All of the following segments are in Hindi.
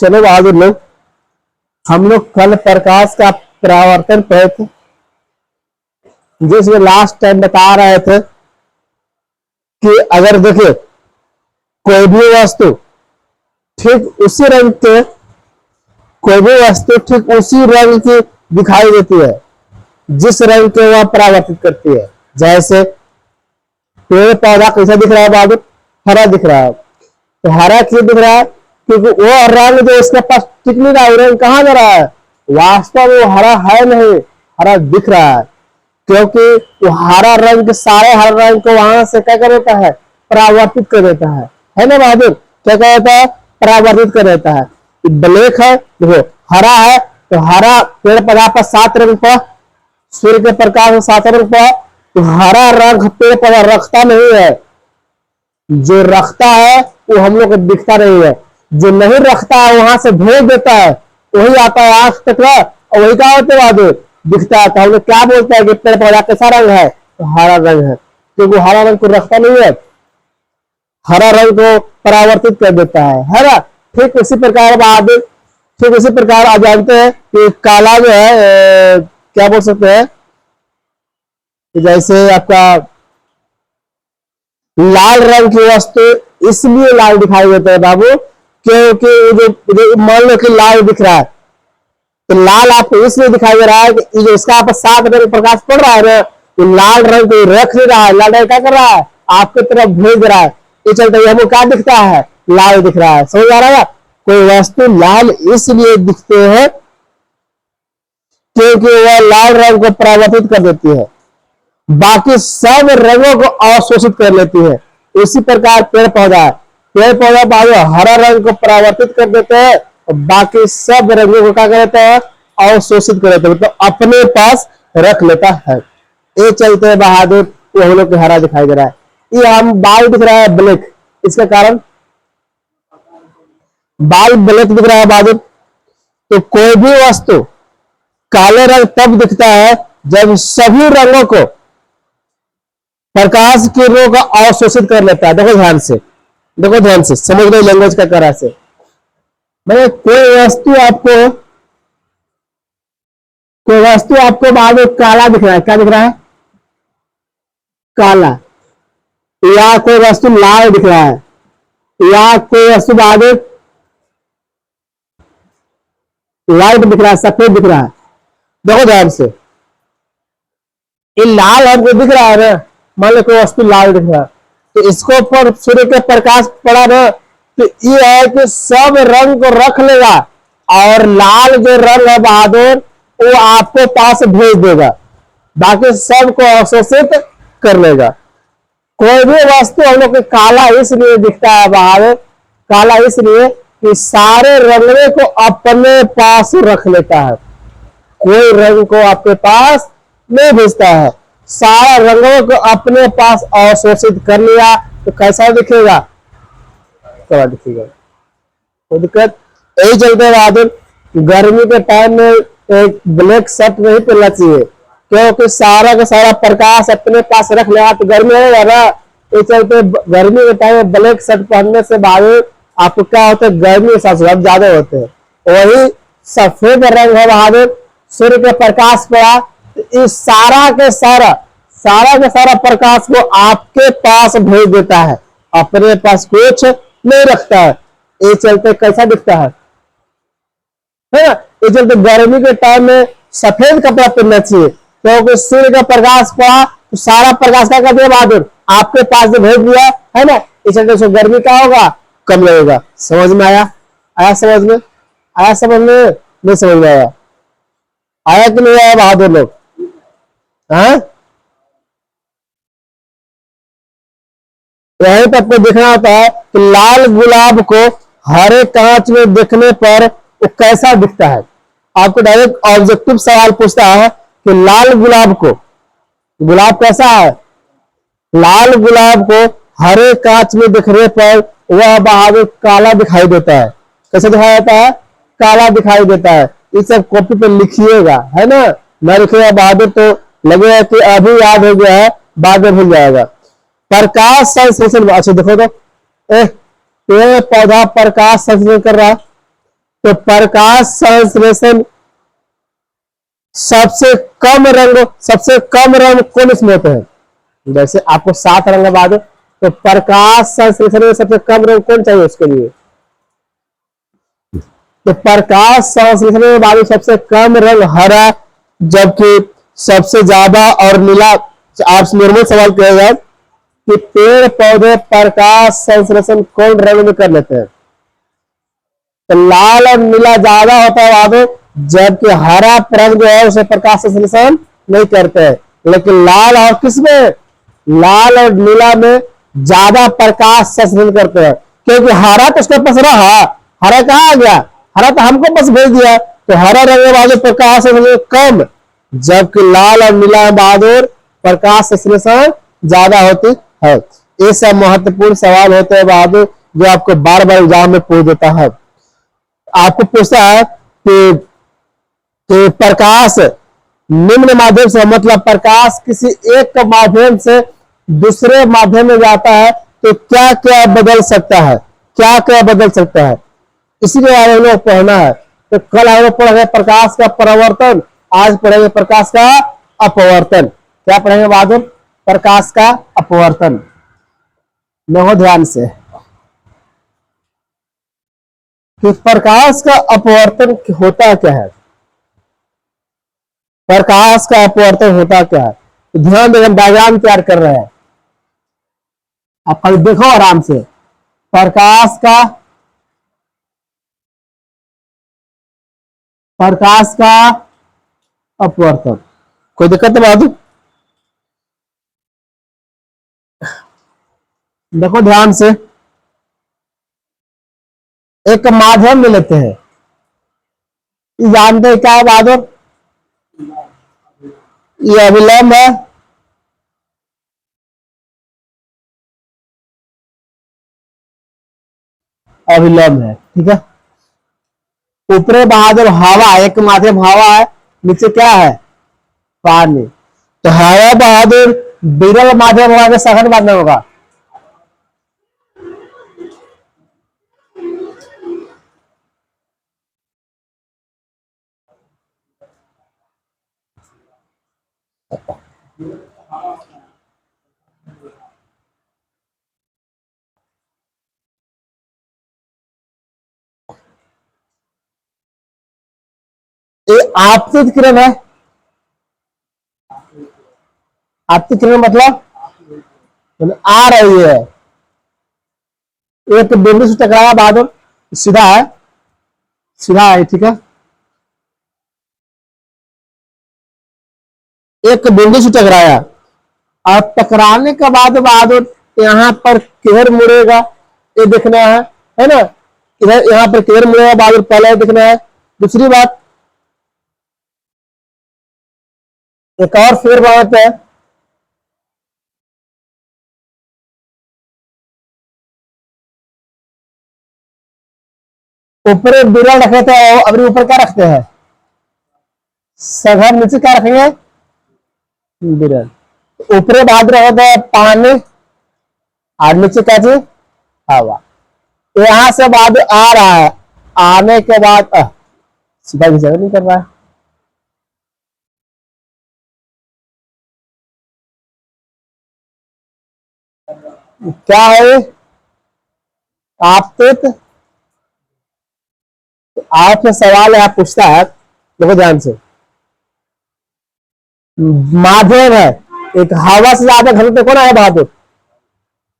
चलो बहादुर लोग, हम लोग कल प्रकाश का परावर्तन पढ़े थे, जिसमें लास्ट टाइम बता रहे थे कि अगर देखिए कोई भी वस्तु ठीक उसी रंग के, कोई भी वस्तु ठीक उसी रंग की दिखाई देती है जिस रंग के वह परावर्तित करती है। जैसे पेड़ पौधा कैसा दिख रहा है बहादुर? हरा दिख रहा है। तो हरा क्यों दिख रहा है? क्योंकि वो रंग जो इसके पास टिक नहीं रहा है, रंग कहाँ जा रहा है? वास्तव में वो हरा है नहीं, हरा दिख रहा है, क्योंकि वो हरा रंग सारे हरा रंग को वहां से क्या कर देता है? परावर्तित कर देता है ना बहादुर? क्या कर देता है? परावर्तित कर देता है। ब्लैक है, देखो हरा है, तो हरा पेड़ पौधा पर 7 रंग पर, सूर्य के प्रकाश में 7 रंग पर, तो हरा रंग पेड़ पौधा रखता नहीं है, जो रखता है वो हम लोग को दिखता नहीं है, जो नहीं रखता है वहां से भेज देता है, वही आता है आंख तक का, और वही क्या होते बहादुर? दिखता है। तो हम लोग क्या बोलते हैं कि पेड़ पौधा कैसा रंग है? तो हरा रंग है, क्योंकि हरा रंग को रखता नहीं है, हरा रंग को परावर्तित कर देता है ना? ठीक उसी प्रकार बहादुर, ठीक उसी प्रकार आप जानते हैं कि काला जो है क्या बोल सकते हैं, जैसे आपका लाल रंग की वस्तु इसलिए लाल दिखाई देता है बाबू, क्योंकि जो मान लो कि लाल दिख रहा है, तो लाल आपको इसलिए दिखाई दे रहा है कि जो इसका आप 7 रंग प्रकाश पड़ रहा है ना, तो लाल रंग को रख नहीं रहा है, लाल रंग क्या कर रहा है? आपकी तरफ भेज रहा है। ये चलते हमको क्या दिखता है? लाल दिख रहा है। समझ आ रहा है? कोई वस्तु लाल इसलिए दिखते हैं क्योंकि वह लाल रंग को परावर्तित कर देती है, बाकी सब रंगों को अवशोषित कर लेती है। इसी प्रकार पेड़ पौधा, पेड़ पौधा बाद हरा रंग को परावर्तित कर देते हैं और बाकी सब रंगों को क्या कर देता है? अवशोषित कर देता है, मतलब अपने पास रख लेता है। ये चलते हैं बहादुर, वो हम लोग को हरा दिखाई दे रहा है। ये हम बाल दिख रहा है ब्लैक, इसका कारण बाल ब्लैक दिख रहा है बहादुर। तो कोई भी वस्तु काले रंग तब दिखता है जब सभी रंगों को प्रकाश किरणों का अवशोषित कर लेता है। देखो ध्यान से, देखो ध्यान से समझ लो लैंग्वेज का तरह से। मैंने कोई वस्तु आपको बाद में काला दिख रहा है, क्या दिख रहा है? काला। या कोई वस्तु लाल दिख रहा है, या कोई वस्तु बाद लाइट दिख रहा है, सफेद दिख रहा है। देखो ध्यान से, ये लाल हमको दिख रहा है ना, मान लो कोई वस्तु लाल दिख रहा है, तो इसको ऊपर सूर्य के प्रकाश पड़ा ना, तो ये है कि सब रंग को रख लेगा और लाल जो रंग है बहादुर वो आपके पास भेज देगा, बाकी सब को अवशोषित कर लेगा। कोई भी वस्तु हम लोग को काला इसलिए दिखता है बहादुर, काला इसलिए कि सारे रंगों को अपने पास रख लेता है, कोई रंग को आपके पास नहीं भेजता है, सारा रंगों को अपने पास अवशोषित कर लिया। तो कैसा दिखेगा? कैसा दिखेगा? कोई दिक्कत? यही चलते बहादुर गर्मी के टाइम में एक ब्लैक शर्ट नहीं पहनना चाहिए, क्योंकि सारा का सारा प्रकाश अपने पास रख लिया तो गर्मी होगा ना। ये चलते गर्मी के टाइम में ब्लैक शर्ट पहनने से बहादुर आपको क्या होता है? गर्मी के साथ ज्यादा होते हैं। वही सफेद रंग है बहादुर, सूर्य के प्रकाश पड़ा तो इस सारा के सारा प्रकाश को आपके पास भेज देता है, अपने पास कुछ नहीं रखता है। ये चलते कैसा दिखता है ना? ये चलते गर्मी के टाइम में सफेद कपड़ा पहनना चाहिए, क्योंकि सूर्य का प्रकाश पड़ा तो सारा प्रकाश क्या कर दिया बहादुर? आपके पास जो भेज दिया है ना। इस चलते गर्मी क्या होगा? कम लगेगा। समझ में आया? आया समझ में? आया समझ में? नहीं समझ में आया? आया कि नहीं आया बहादुर लोग? हाँ, यहीं पर आपको देखना होता है कि लाल गुलाब को हरे कांच में देखने पर वो कैसा दिखता है। आपको डायरेक्ट ऑब्जेक्टिव सवाल पूछता है कि लाल गुलाब को, गुलाब कैसा है? लाल गुलाब को हरे कांच में देखने पर वह बहादुर काला दिखाई देता है। कैसे दिखाई देता है? काला दिखाई देता है। ये सब कॉपी पे लिखिएगा, है ना? मैं लिखिएगा बहादुर तो लगेगा कि अभी याद हो गया है, बाद में भूल जाएगा। प्रकाश संश्लेषण, अच्छा देखो तो पेड़ पौधा प्रकाश संश्लेषण कर रहा है, तो प्रकाश संश्लेषण सबसे कम रंग कौन इसमें होते हैं? जैसे आपको 7 रंग बाद, तो प्रकाश संश्लेषण में सबसे कम रंग कौन चाहिए उसके लिए? तो प्रकाश संश्लेषण में बाद सबसे कम रंग हरा, जबकि सबसे ज्यादा और नीला। आपसे नॉर्मल सवाल किया जाए कि पेड़ पौधे प्रकाश संश्लेषण कौन रंग में कर लेते हैं? तो लाल और नीला ज्यादा होता है बाद, जबकि हरा रंग जो है उसे प्रकाश संश्लेषण नहीं करते हैं। लेकिन लाल और किसमें, लाल और नीला में ज्यादा प्रकाश संश्लेषण करते हैं, क्योंकि हरा तो उसके पास रहा, हरा कहाँ आ गया, हरा तो हमको बस भेज दिया, तो हरा रंग वाले प्रकाश संश्लेषण कम, जबकि लाल और नीला बहादुर प्रकाश संश्लेषण ज्यादा होती है। ये सब महत्वपूर्ण सवाल होते हैं बहादुर, जो आपको बार बार एग्जाम में पूछ देता है। आपको पूछता है कि प्रकाश निम्न माध्यम से, मतलब प्रकाश किसी एक माध्यम से दूसरे माध्यम में जाता है तो क्या क्या बदल सकता है, क्या क्या बदल सकता है, इसीलिए हम लोग पढ़ना है। तो कल हम लोग पढ़ेंगे प्रकाश का परावर्तन, आज पढ़ेंगे प्रकाश का अपवर्तन। क्या पढ़ेंगे बहादुर? प्रकाश का अपवर्तन। लो ध्यान से कि प्रकाश का अपवर्तन होता क्या है, प्रकाश का अपवर्तन होता क्या है। तो ध्यान देकर डायग्राम तैयार कर रहे हैं, आप कल देखो आराम से। प्रकाश का अपवर्तन, कोई दिक्कत है बहादुर? देखो ध्यान से, एक माध्यम में लेते हैं, जानते हैं क्या है बहादुर? ये अभिलंब है, अभिलंब है, ठीक है। ऊपरे बहादुर हवा, एक माध्यम हवा है, नीचे क्या है, पानी। तो हवा बहादुर विरल माध्यम होगा कि सघन माध्यम होगा? ये आपतित किरण है, आपतित किरण मतलब आ रही है, एक बिंदु से टकराया बहादुर, सीधा है, सीधा है, ठीक है। एक बिंदु से टकराया, और टकराने के बाद बहादुर यहाँ पर किधर मुड़ेगा ये देखना है ना, इधर यहाँ पर किधर मुड़ेगा बहादुर पहले देखना है। दूसरी बात, एक और फिर बात है, ऊपर बिरल रखे थे, अभी ऊपर क्या रखते हैं, सघन, नीचे क्या रखेंगे, बिरल। ऊपरे बहादुर होता है पानी, और नीचे क्या चीज, हवा। यहां से बहादुर आ रहा है, आने के बाद सीधा जगह नहीं कर रहा है, क्या है आपतित। आपसे सवाल यहाँ पूछता है, देखो ध्यान से, माध्यम है, एक हवा से ज्यादा घनत्व कौन है बहादुर,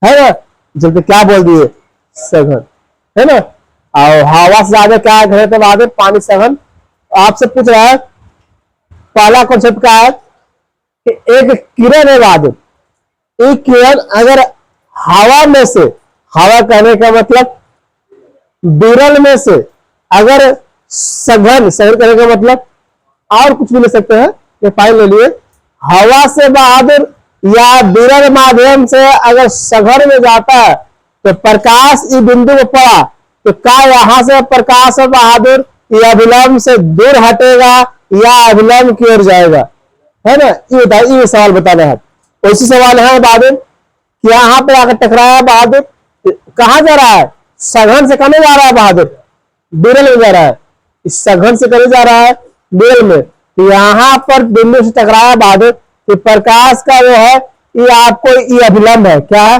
है ना, जब क्या बोल दिए, सघन, है ना। और हवा से ज्यादा क्या है घनत्व बहादुर, पानी सघन। आपसे पूछ रहा है, पहला कॉन्सेप्ट क्या है कि एक किरण है बहादुर, एक किरण अगर हवा में से, हवा कहने का मतलब विरल में से, अगर सघन, सघन कहने का मतलब और कुछ भी ले सकते हैं, ये फाइल ले लिए, हवा से बहादुर या विरल माध्यम से अगर सघन में जाता है तो प्रकाश इस बिंदु पर पड़ा, तो क्या यहां से प्रकाश बहादुर या अभिलंब से दूर हटेगा या अभिलंब की ओर जाएगा, है ना। ये बताइए, ये सवाल बता रहे हैं। वैसे सवाल है बहादुर कि यहां पर आकर टकराया बहादुर, कहां जा रहा है, सघन से कहाँ जा रहा है बहादुर, विरल में जा रहा है, इस सघन से कहीं जा रहा है बेल में, तो यहां पर बिंदु से टकराया बादल, तो प्रकाश का वो है ये आपको ये अभिलंब है, क्या है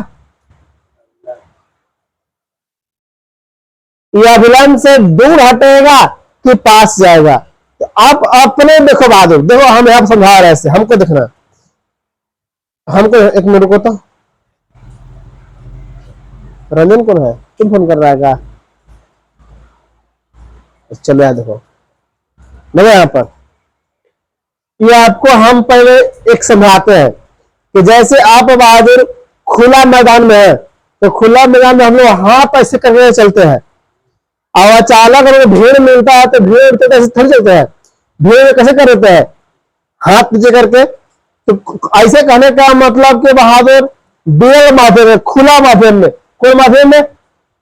ये अभिलंब से दूर हटेगा कि पास जाएगा। तो अब अपने देखो बादल, देखो हम यहां समझा रहे हैं, हमको देखना, हमको एक मिनट को तो रंजन कौन है, तुम फोन कर रहा है क्या? चलो यार देखो देखो यहां पर ये आपको हम पहले एक समझाते हैं कि जैसे आप बहादुर खुला मैदान में है, तो खुला मैदान में हम लोग हाथ ऐसे करके चलते हैं, और अचानक अगर भीड़ मिलता है तो भीड़ तो कैसे थक चलते हैं, भीड़ में कैसे कर देते हैं हाथ नीचे करके। तो ऐसे कहने का मतलब कि बहादुर बेल माध्यम में, खुला माध्यम में, कोई माध्यम में,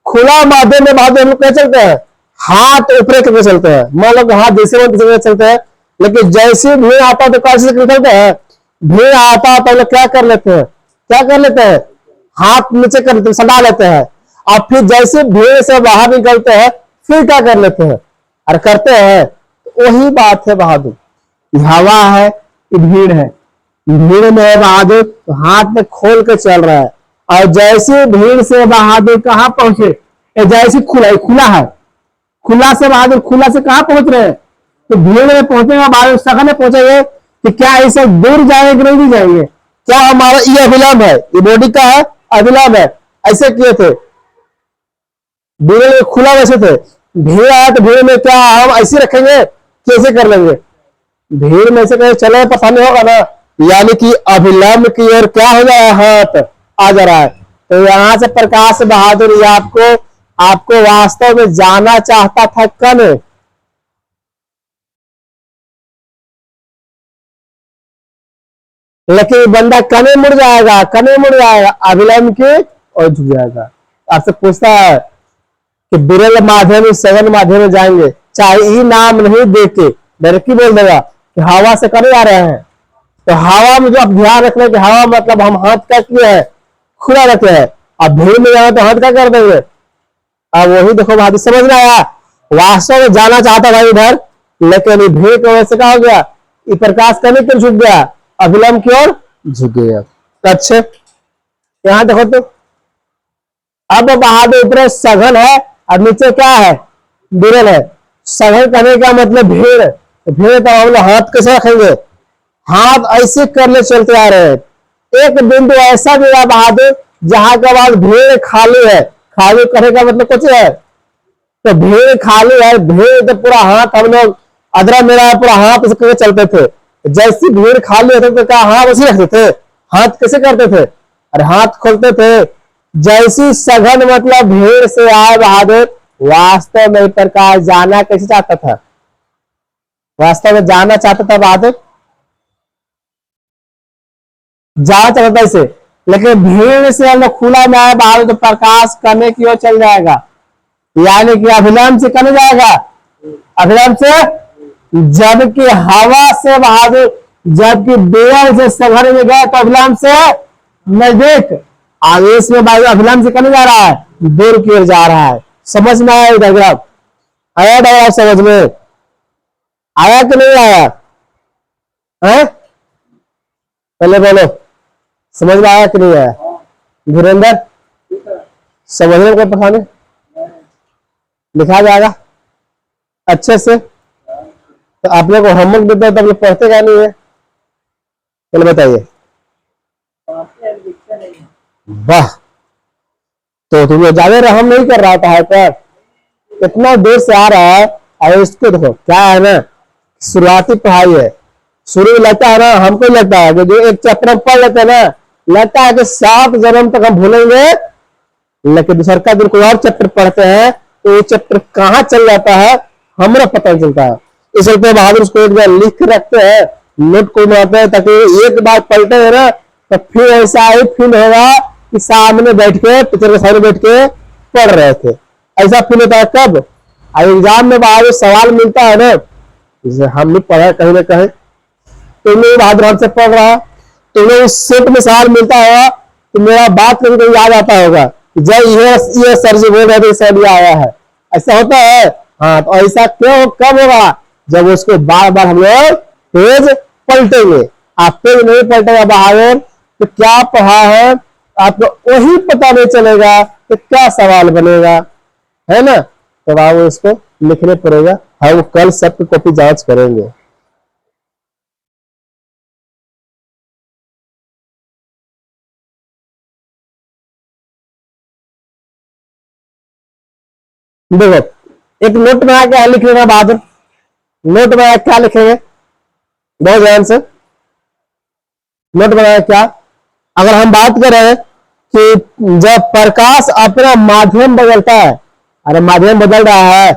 खुला माध्यम में बहादुर हम लोग कैसे चलते हैं, हाथ ऊपर करके चलते हैं, मान लो हाथ जैसे मन चलते हैं। लेकिन जैसे भीड़ आता है तो कैसे चलते हैं, भीड़ आता है तो लोग क्या कर लेते हैं, क्या कर लेते हैं, हाथ नीचे कर लेते हैं, सटा लेते हैं, और फिर जैसे भीड़ से बाहर निकलते हैं फिर क्या कर लेते हैं और करते हैं। तो वही बात है बहादुर, हवा है कि भीड़ है, भीड़ में है बहादुर तो हाथ में खोल के चल रहा है, और जैसे भीड़ से बहादुर कहां पहुंचे, जैसे खुला है, खुला से बहादुर खुला से कहां पहुंच रहे हैं, तो भीड़ में पहुंचने के बाद सघन में पहुंचेंगे कि क्या ऐसे दूर जाएंगे कि नहीं जाएंगे, क्या हमारा ये अभिलंब है, ये बॉडी का है अभिलंब है, ऐसे किए थे भीड़ में, खुला वैसे थे, भीड़ आया तो भीड़ में क्या हम ऐसे रखेंगे, कैसे कर लेंगे, भीड़ में से कहीं चले परेशानी होगा ना, यानी कि अभिलंब की ओर क्या हो जाए, हाथ आ जा रहा है। तो यहां से प्रकाश बहादुर ये आपको वास्तव में जाना चाहता था कन, लेकिन बंदा कने मुड़ जाएगा, कने मुड़ जाएगा अभिलंब के और झुक जाएगा। आपसे पूछता है कि बिरल माध्यम सघन माध्यम में जाएंगे, चाहे ई नाम नहीं देके डायरेक्टली बोल देगा कि हवा से कने आ रहे हैं। तो हवा में जो आप ध्यान रखना है कि हवा मतलब हम हाथ क्या किए हैं, खुला रखे हैं, अब भीड़ में जाए तो हाथ क्या कर देंगे। अब वही देखो बात समझ में आया, वास्तव में जाना चाहता भाई इधर, लेकिन भीड़ की वजह से क्या हो गया, ये प्रकाश करने के झुक गया, अभिलंब की ओर झुक गया। अच्छे यहां देखो तो अब बहादुर ऊपर सघन है और नीचे क्या है, बिरल है। सघन करने का मतलब भीड़, भीड़ तो हम लोग हाथ कैसे रखेंगे, हाथ ऐसे करने चलते आ रहे हैं। एक बिंदु ऐसा भी है बहादुर जहां के बाद भीड़ खाली है, खाली करने का मतलब कुछ है, तो भीड़ खाली है, भीड़ तो पूरा हाथ हम लोग अदरा मेरा पूरा हाथ ऐसे करके चलते थे। जैसी भीड़ खाली होते तो क्या हाथ ऐसे रखते थे, हाथ कैसे करते थे, अरे हाथ खोलते थे। जैसी सघन मतलब भीड़ से आए बहादुर, वास्तव में प्रकाश जाना कैसे चाहता था, वास्तव में जाना चाहता था बहादुर, जाना चाहता था इसे, लेकिन भीड़ से हम लोग खुला में आए बहादुर तो प्रकाश करने की ओर चल जाएगा, यानी कि अभिलंब से करने जाएगा, अभिलंब से, जबकि हवा से बहादुर, जबकि बेल से सघन में गए तो अभिलंब से नजदीक, आवेश में वायु अभिलंब से करने जा रहा है, दूर की ओर जा रहा है। समझ में आया डायग्राम, आया डायग्राम समझ में आया कि नहीं आया है, पहले बोलो समझ में आया कि नहीं आया, धीरेन्द्र समझने को पढ़ाने लिखा जाएगा अच्छे से। तो आप लोग को होमवर्क देते हैं तो आप लोग पढ़ते क्या नहीं है, चलो बताइए। वाह, तो तुम लोग ज्यादा रहम नहीं कर रहा था पर इतना दूर से आ रहा है। और इसको देखो क्या है ना, शुरुआती पढ़ाई है, शुरू में लगता है ना, हमको लगता है कि जो एक चैप्टर हम पढ़ लेते हैं ना, लगता है कि 7 जन्म तक हम भूलेंगे, लेकिन दूसरा का दिन कोई और चैप्टर पढ़ते हैं तो वो चैप्टर कहाँ चल जाता है हमारा पता नहीं चलता है। इसलिए बहादुर उसको एक बार लिख के रखते हैं, नोट को बनाते हैं, ताकि एक बार पलटे है ना तो फिर ऐसा ही फील होगा कि सामने बैठ के, टीचर के सामने बैठ के पढ़ रहे थे। ऐसा फील होता है कब एग्जाम में बहादुर सवाल मिलता है ना, जैसे हम भी पढ़ा कहीं ना कहीं, तुमने बहादुर हमसे पढ़ रहा, तुम्हें उस सेट में सवाल मिलता होगा तो मेरा बात कभी कभी याद आता होगा, जब ये सर जी बोल रहे थे सर ये आया है, ऐसा होता है। हाँ, तो ऐसा क्यों कब होगा? जब उसको बार बार हम लोग पेज पलटेंगे। आप पेज नहीं पलटेगा बहादुर तो क्या पढ़ा है आपको वही पता नहीं चलेगा कि क्या सवाल बनेगा, है ना। तब आप इसको लिखने पड़ेगा। हम कल सबकी कॉपी जांच करेंगे। देखो एक नोट बना के लिख लेना बहादुर। नोट बना क्या लिखेंगे? बहुत ध्यान से नोट बनाया क्या। अगर हम बात करें कि जब प्रकाश अपना माध्यम बदलता है, अरे माध्यम बदल रहा है,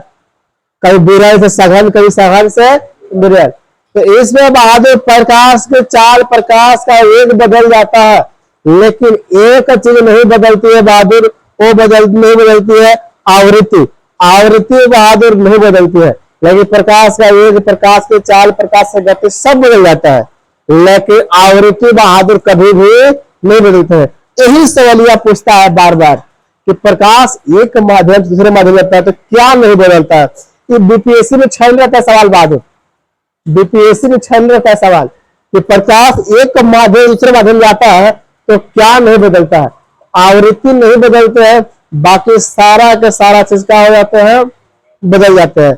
कभी विरल से सघन, कभी सघन से विरल, तो इसमें बहादुर प्रकाश के चाल, प्रकाश का वेग बदल जाता है, लेकिन एक चीज नहीं बदलती है बहादुर, वो नहीं बदलती है आवृत्ति। आवृत्ति बहादुर नहीं बदलती है, लेकिन प्रकाश का वेग, प्रकाश के चाल, प्रकाश की गति सब बदल जाता है, लेकिन आवृत्ति बहादुर कभी भी नहीं बदलते हैं। यही सवालिया पूछता है बार बार कि प्रकाश एक माध्यम से दूसरे माध्यम जाता है तो क्या नहीं बदलता है। ये बीपीएससी में छल रहता है सवाल बहादुर, बीपीएससी में छल रहता है सवाल कि प्रकाश एक माध्यम दूसरे माध्यम जाता है तो क्या नहीं बदलता है। आवृत्ति नहीं बदलते हैं, बाकी सारा के सारा चीज क्या हो जाते हैं, बदल जाते हैं।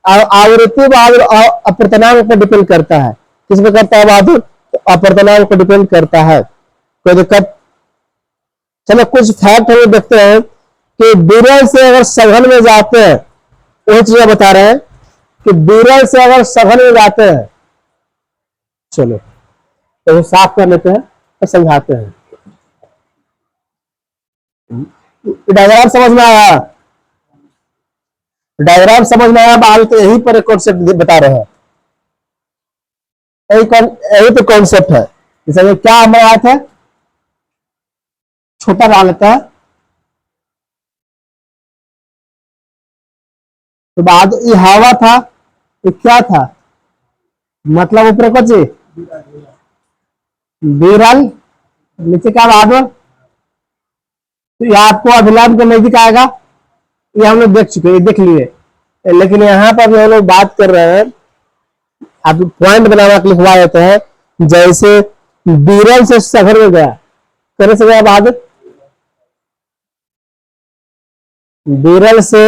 आवृत्ति बहादुर अपर्तनांक पर डिपेंड करता है। किस पे करता है बहादुर? तो अपर्तनांक पर डिपेंड करता है। कोई दिक्कत? चलो कुछ फैक्ट हम देखते हैं कि विरल से अगर सघन में जाते हैं, वही चीज बता रहे हैं कि विरल से अगर सघन में जाते हैं, चलो तो साफ कर लेते हैं और समझाते हैं। डायग्राम समझ में आया? डायग्राम समझ में आया बाल? तो यही पर कॉन्सेप्ट बता रहे हैं, यही तो कॉन्सेप्ट है। जैसे क्या हमारा हाथ है, छोटा बना लेता है, तो बाद ये हवा था, ये क्या था, मतलब ऊपर कुछ विरल, नीचे क्या बहादुर, तो ये आपको अभिलाम के नजदीक आएगा, ये हम लोग देख चुके, देख लिए। लेकिन यहाँ पर भी हम लोग बात कर रहे हैं, आप पॉइंट बनाना लिखवा देते हैं। जैसे विरल से सघन में गया, करे से गया बहादुर, विरल से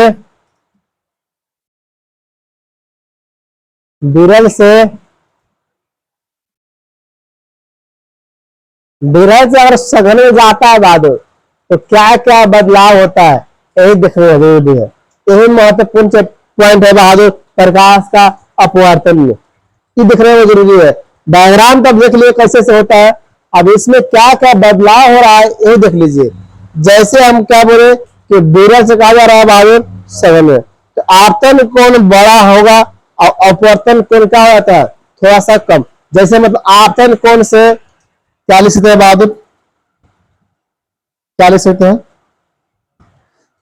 विरल से अगर सघन में जाता है बहादुर तो क्या क्या बदलाव होता है, यही देखने जरूरी है। यही महत्वपूर्ण पॉइंट है बहादुर, प्रकाश का अपवर्तन में ये दिखने में जरूरी है। डायग्राम तब देख लिए कैसे से होता है, अब इसमें क्या क्या बदलाव हो रहा है यही देख लीजिए। जैसे हम क्या बोले कि विरल से कहा जा रहा है बहादुर सघन में, तो आवर्तन कोण बड़ा होगा और अपवर्तन कोण क्या होता है, थोड़ा सा कम। जैसे मतलब आवर्तन कोण से 40 होते हैं बहादुर, 40 होते हैं।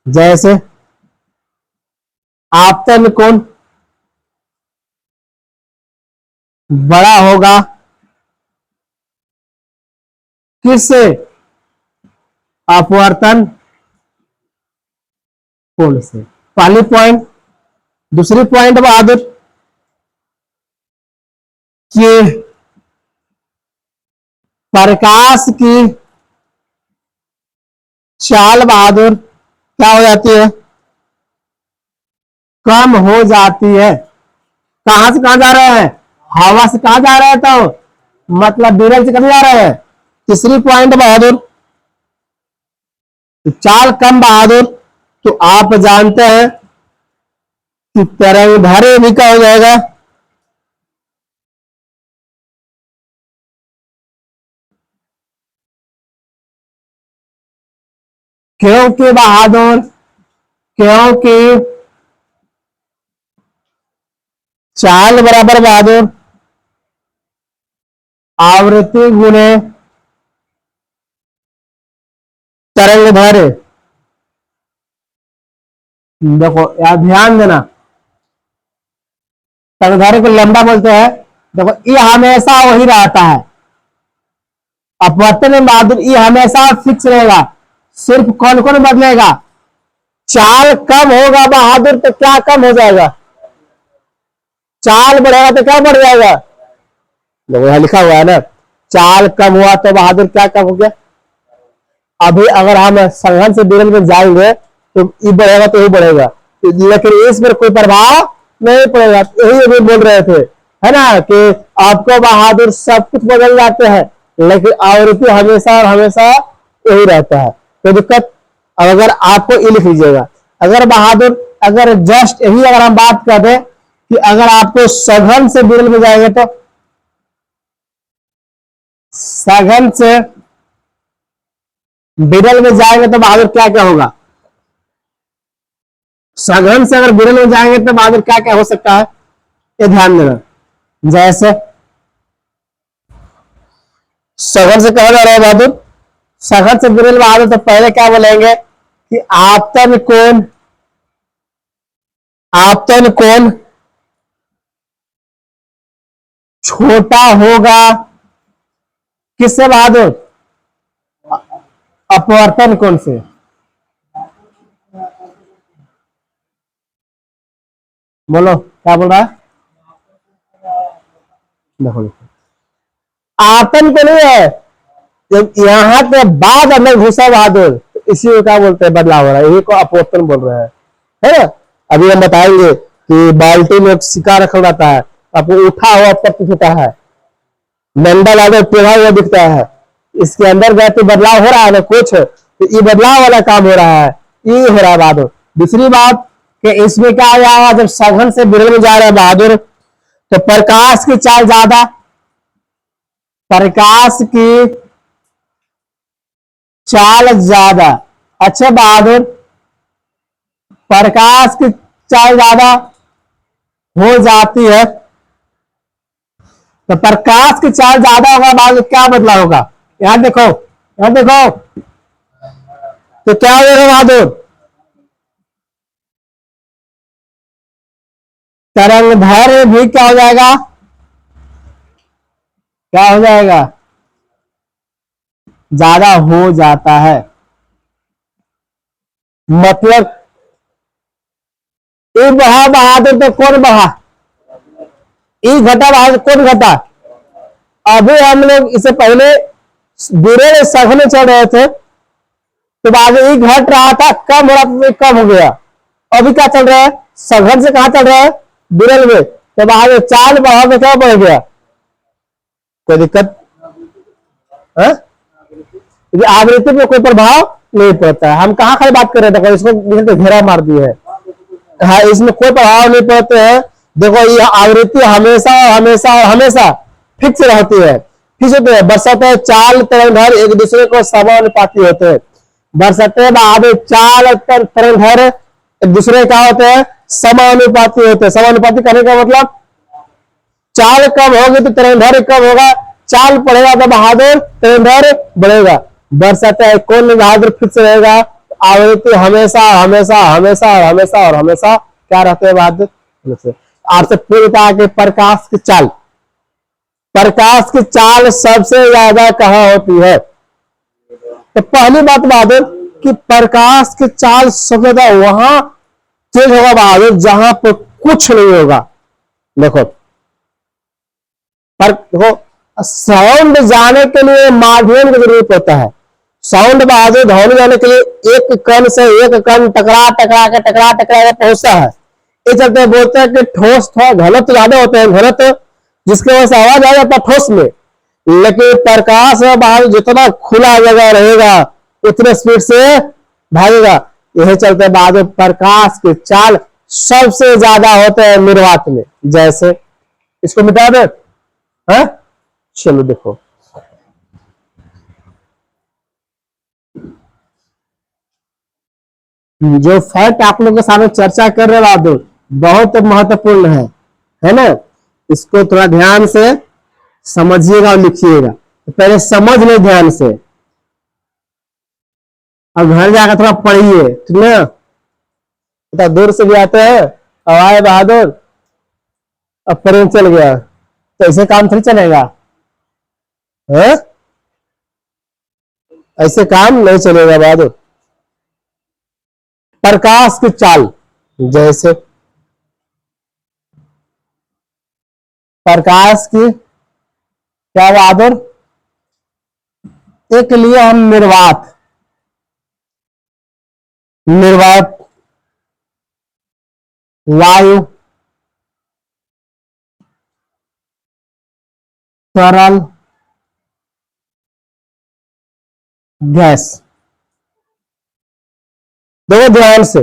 जैसे आपतन कोण बड़ा होगा किससे, अपवर्तन कोण से। पहली पॉइंट। दूसरी पॉइंट बहादुर कि प्रकाश की चाल बहादुर क्या हो जाती है, कम हो जाती है। कहां से कहां जा रहे हैं, हवा से कहां जा रहे हैं, तो मतलब विरल से कभी जा रहे हैं। तीसरी पॉइंट बहादुर, तो चाल कम बहादुर, तो आप जानते हैं कि तरंग धारे भी क्या हो जाएगा, क्योंकि बहादुर, क्योंकि चाल बराबर बहादुर आवृत्ति गुणे तरंग धारे। देखो यार ध्यान देना, तरंग धारे को लंबा बोलते हैं। देखो ये हमेशा वही रहता है, अपवर्तन में बहादुर ये हमेशा फिक्स रहेगा, सिर्फ कौन कौन बदलेगा, चाल कम होगा बहादुर तो क्या कम हो जाएगा, चाल बढ़ेगा तो क्या बढ़ जाएगा, देखो यहां लिखा हुआ है ना, चाल कम हुआ तो बहादुर क्या कम हो गया। अभी अगर हम संघन से विरल में जाएंगे तो ई बढ़ेगा तो ये बढ़ेगा, लेकिन इस पर कोई प्रभाव नहीं पड़ेगा। यही अभी बोल रहे थे है ना कि आपको बहादुर सब कुछ बदल जाते हैं, लेकिन आवृत्ति हमेशा और हमेशा यही रहता है। कोई दिक्कत। अब अगर आपको ये लिख लीजिएगा, अगर बहादुर, अगर जस्ट यही अगर हम बात कर दें कि अगर आपको सघन से विरल में जाएंगे तो सघन से विरल में जाएंगे तो बहादुर क्या क्या होगा, सघन से अगर विरल में जाएंगे तो बहादुर क्या क्या हो सकता है, ये ध्यान देना। जैसे सघन से कहा जा रहा है बहादुर, सघन से विरल बहादुर तो पहले क्या बोलेंगे कि आपतन कोण छोटा होगा किससे बहादुर, अपवर्तन कोण से। बोलो क्या बोल रहा है, देखो आपतन को नहीं है, जब यहां के बाद अंदर घुसा बहादुर तो इसी को क्या बोलते हैं, बदलाव हो रहा है, यही को अपवर्तन बोल रहे हैं, है ना। अभी हम बताएंगे कि बाल्टी में सिक्का रखा रहता है, आपको उठा हुआ प्रतीत होता है, मंडल आगे टेढ़ा हुआ दिखता है, इसके अंदर गए तो बदलाव हो रहा है ना कुछ, तो ये बदलाव वाला काम हो रहा है, ये हो रहा है बहादुर। दूसरी बात कि इसमें क्या आ जाएगा, जब सघन से विरल में जा रहे हैं बहादुर तो प्रकाश की चाल ज्यादा, प्रकाश की चाल ज्यादा। अच्छा बहादुर, प्रकाश की चाल ज्यादा हो जाती है तो प्रकाश की चाल ज्यादा होगा, बाद क्या बदलाव होगा, यहां देखो, यहां देखो, तो क्या हो जाएगा बहादुर, तरंगदैर्घ्य भी क्या हो जाएगा, क्या हो जाएगा, ज्यादा हो जाता है। मतलब ये बढ़ा बहादुर तो कौन बढ़ा, ये घटा बहादुर कौन घटा। अभी हम लोग इससे पहले विरल सघन चल रहे थे तो बाद ये घट रहा था, कम हो रहा था, कम हो गया। अभी क्या चल रहा है, सघन से कहां चल रहा है, विरल में, तो बाद चाल बढ़ा तो क्या बढ़ गया, कोई दिक्कत है, आवृत्ति पे कोई प्रभाव नहीं पड़ता है। हम कहाँ खाली बात कर रहे थे, इसको घेरा मार दिए है, हाँ इसमें कोई प्रभाव नहीं पड़ते हैं। देखो ये आवृत्ति हमेशा और हमेशा और हमेशा फिक्स रहती है, फिक्स होते हैं, बरसाते चाल तरंगधर एक दूसरे को समानुपाती होते हैं, बरसाते बाद चाल तरंगधर एक दूसरे क्या होते हैं, समानुपाती होते हैं। समानुपाती करने का मतलब चाल कम होगी तो तरंगधर कम होगा, चाल बढ़ेगा तो बहादुर तरंगधर बढ़ेगा। बरसाते कौन बहादुर फिक्स रहेगा, आवृत्ति हमेशा हमेशा हमेशा और हमेशा और हमेशा क्या रहते हैं बहादुर। आपसे पूछता कि प्रकाश की चाल, प्रकाश की चाल सबसे ज्यादा कहां होती है, तो पहली बात बहादुर कि प्रकाश की चाल सबसे ज्यादा वहां तेज होगा बहादुर जहां पर कुछ नहीं होगा। देखो पर देखो साउंड जाने के लिए माध्यम की जरूरत होता है, साउंड बहादुर ध्वनि जाने के लिए एक कण से एक कण टकरा टकरा के पहुंचता है। ये चलते बोलते हैं कि ठोस थोड़ा घनत्व ज्यादा होते हैं, घनत्व जिसकी वजह से आवाज आ जाता है ठोस में, लेकिन प्रकाश में बहादुर जितना खुला जगह रहेगा उतने स्पीड से भागेगा। यही चलते बहादुर प्रकाश की चाल सबसे ज्यादा होते हैं निर्वात में। जैसे इसको मिटा दे, हाँ चलो देखो जो फैक्ट आप लोगों के सामने चर्चा कर रहे बहादुर बहुत महत्वपूर्ण है ना, इसको थोड़ा ध्यान से समझिएगा और लिखिएगा। तो पहले समझ ले ध्यान से, अब घर जाकर थोड़ा पढ़िए, ठीक है। इतना दूर से भी आते हैं, अब आए बहादुर अब ट्रेन चल गया, तो ऐसे काम थोड़ी चलेगा, है ऐसे काम नहीं चलेगा बहादुर। प्रकाश की चाल, जैसे प्रकाश की क्या बहादुर, एक लिए हम निर्वात, निर्वात वायु, तरल, गैस। देखो ध्यान से,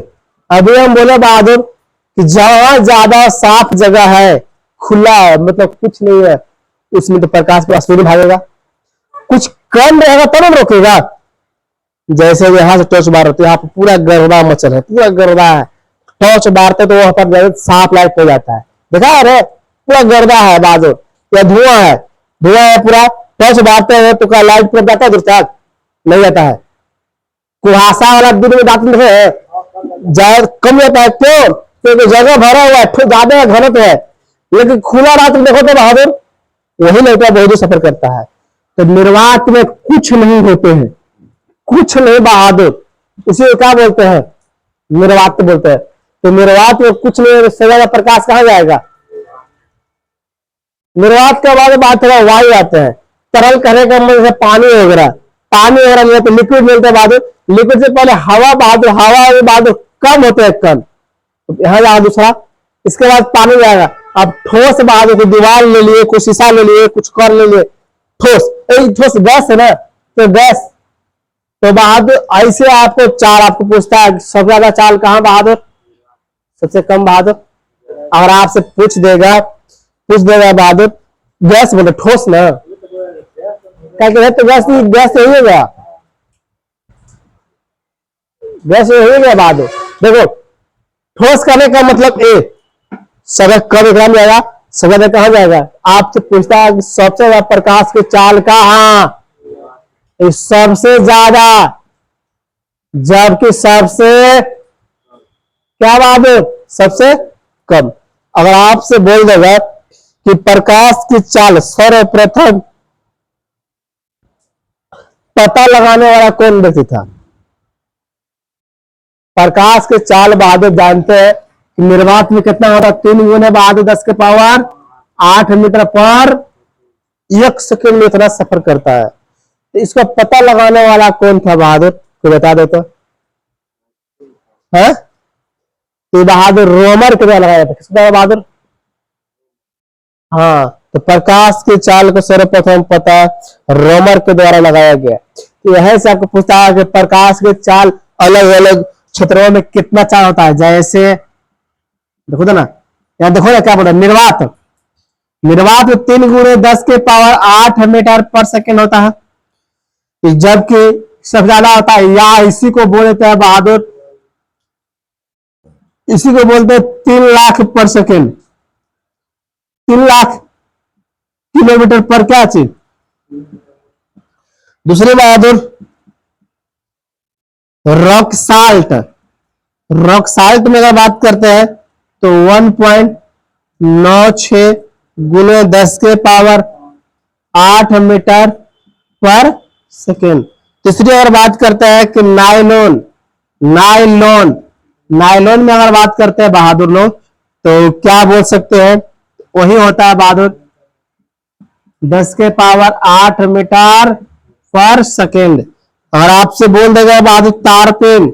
अभी हम बोले बहादुर कि जहां ज्यादा साफ जगह है, खुला है, मतलब कुछ नहीं है, उसमें तो प्रकाश पूरा स्पीड भागेगा। कुछ कम रहेगा तब तो रोकेगा। जैसे यहां से टॉर्च बार होती है, यहाँ पर पूरा गर्दा मचल है, पूरा गर्दा है, टॉर्च बारते तो वहां पर साफ लाइट हो जाता है। देखा है पूरा गर्दा है बहादुर, या धुआं है, धुआं है पूरा, टॉर्च बारते हैं तो क्या लाइट पूरा जाता है दूर तक? नहीं जाता है। कुहासा वाला दिन में दांत ज्यादा कम जाता है, क्यों? क्योंकि जगह भरा हुआ है, ज्यादा घनत्व है। लेकिन खुला रात में देखो तो बहादुर वही लड़का बहुत दूर सफर करता है। तो निर्वात में कुछ नहीं होते हैं, कुछ नहीं बहादुर, उसे क्या बोलते हैं? निर्वात बोलते हैं। तो निर्वात में कुछ नहीं, ज्यादा प्रकाश कहां जाएगा? निर्वात के बाद बात थोड़ा वायु आते हैं। तरल करने का मतलब पानी वगैरह, पानी वगैरह मिलते, लिक्विड मिलते हैं बहादुर। लिक्विड से पहले हवा बहादुर, हवा बहादुर कम होते हैं कण, तो यहां जाएगा दूसरा, इसके बाद पानी जाएगा। अब ठोस बहादुर, कोई दीवार ले लिए, कोई शीशा ले लिए, कुछ कर ले लिए, ठोस, ठोस गैस है ना, तो गैस। तो बहादुर ऐसे आपको चाल आपको पूछता है, सबसे ज्यादा चाल कहां बहादुर, सबसे कम बहादुर? अगर आपसे पूछ देगा बहादुर गैस, बोले ठोस ना, क्या कहते तो गैस, गैस यही होगा, गैस यही होगा बहादुर। देखो ठोस करने का मतलब ए, सगर कब एग्जाम जाएगा, सगर कहां जाएगा? आपसे पूछता है सबसे ज्यादा प्रकाश की चाल कहां, सबसे ज्यादा, जबकि सबसे क्या बहादुर, सबसे कम। अगर आपसे बोल देगा कि प्रकाश की चाल सर्वप्रथम पता लगाने वाला कौन व्यक्ति था? प्रकाश की चाल बहादुर जानते हैं कि निर्वात में कितना होता है, 3 गुने बहादुर 10 के पावर 8 मीटर पर 1 सेकंड में इतना सफर करता है। तो इसका पता लगाने वाला कौन था बहादुर, कोई बता दो तो है? तो बहादुर रोमर के द्वारा लगाया था। किसके द्वारा बहादुर? हाँ, तो प्रकाश की चाल को सर्वप्रथम पता रोमर के द्वारा लगाया गया। तो यह से आपको पूछता है कि प्रकाश की चाल अलग अलग क्षेत्रों में कितना चाल होता है। जैसे देखो ना, यहाँ देखो ना क्या बोला, निर्वात, निर्वात में 3 गुणे 10 के पावर 8 मीटर पर सेकेंड होता है, जबकि सबसे ज्यादा होता है, या इसी को बोलते हैं बहादुर, इसी को बोलते हैं 3 लाख पर सेकेंड, 3 लाख किलोमीटर पर क्या चीज। दूसरी बहादुर रॉक साल्ट, रॉक साल्ट में अगर बात करते हैं तो 1.96 गुने 10 के पावर 8 मीटर पर सेकेंड। तीसरी अगर बात करते हैं कि नायलॉन, नायलॉन, नायलॉन में अगर बात करते हैं बहादुर लोग तो क्या बोल सकते हैं, वही होता है बहादुर 10 के पावर 8 मीटर पर सेकेंड। अगर आपसे बोल देगा बहादुर तारपिन,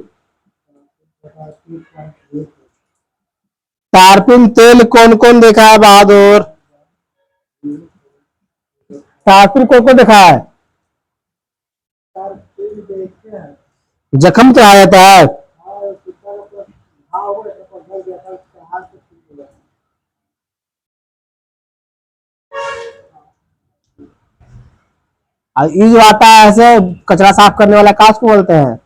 तारपिन तेल कौन कौन देखा है बहादुर, तारपिन कौन कौन देखा है? जख्म तो आ जाता है, ये जो आता है ऐसे कचरा साफ करने वाला काज को बोलते हैं?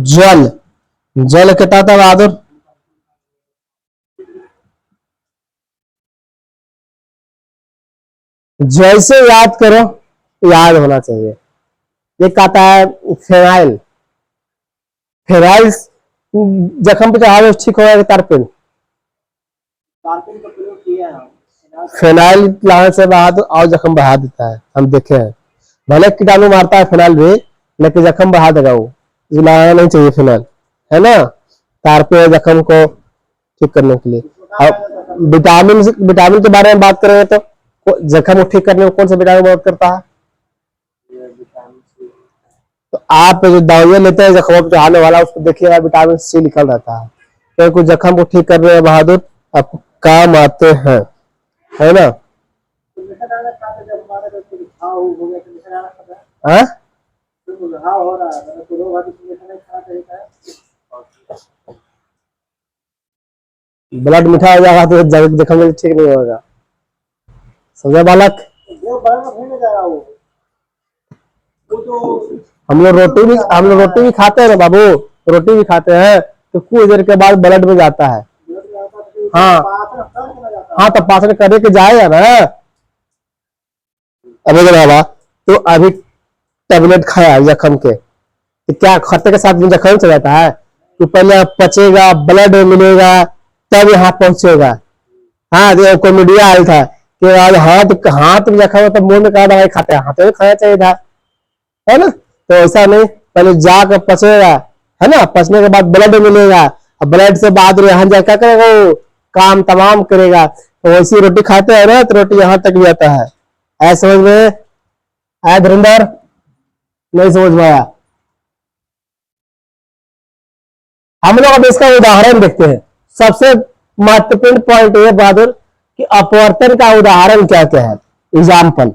जल, जल कहता था बहादुर, जैसे याद करो याद होना चाहिए। एक आता है फेनाइल, फेनाइल जख्म पे चढ़ावे ठीक होगा तारपिन, फेनाइल लाने से बहादुर और जख्म बढ़ा देता है, हम देखे हैं। भले कीटाणु मारता है फिनाइल भी, लेकिन जख्म बढ़ा देगा वो, लगाना नहीं चाहिए फिनाइल, है ना, तार पे जख्म को ठीक करने के लिए। अब विटामिन के बारे में बात करें तो जख्म को ठीक करने में कौन सा विटामिन मदद करता है? तो आप जो दवाइयां लेते हैं जख्मों पे आने वाला, उसको देखिएगा विटामिन सी लिखा रहता है, क्योंकि जख्म को ठीक करने में बहादुर आपको काम आते हैं, है ना। हाँ? ब्लड मीठा हो जाएगा तो जख्म ठीक नहीं होगा, समझा बालक। हम लोग रोटी भी खाते हैं ना बाबू, रोटी भी खाते हैं तो कुछ देर के बाद ब्लड में जाता है। हाँ हाँ, तो पाचन करने के जाएगा ना। अभी बाबा तो अभी टेबलेट खाया जख्म के, तो क्या खाते के साथ में जख्म चला जाता है? तो पहले पचेगा, ब्लड मिलेगा, तब यहाँ पहुंचेगा। हाँ, देखो कॉमेडिया आया था कि आज हाथ में जख्म है तो मुंह में कहा दवाई खाते हैं, हाथ में खाना चाहिए था, है ना। तो ऐसा नहीं, पहले जाकर पचेगा, है ना, पचने के बाद ब्लड मिलेगा, और ब्लड से बाद यहाँ जा क्या करेगा वो, काम तमाम करेगा। तो वैसी रोटी खाते हैं ना, तो रोटी यहाँ तक भी आता है। ऐसा समझ में आया धुरंधर? नहीं समझ में आया? हम लोग अब इसका उदाहरण देखते हैं। सबसे महत्वपूर्ण पॉइंट ये बहादुर कि अपवर्तन का उदाहरण क्या क्या है, एग्जाम्पल।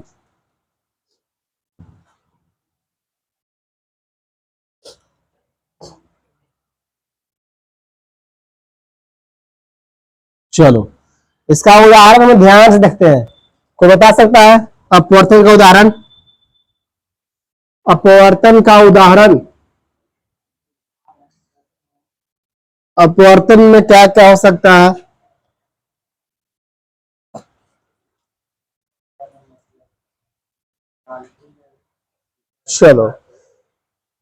चलो इसका उदाहरण हम ध्यान से देखते हैं। कोई बता सकता है अपवर्तन का उदाहरण? अपवर्तन का उदाहरण, अपवर्तन में क्या क्या हो सकता है? चलो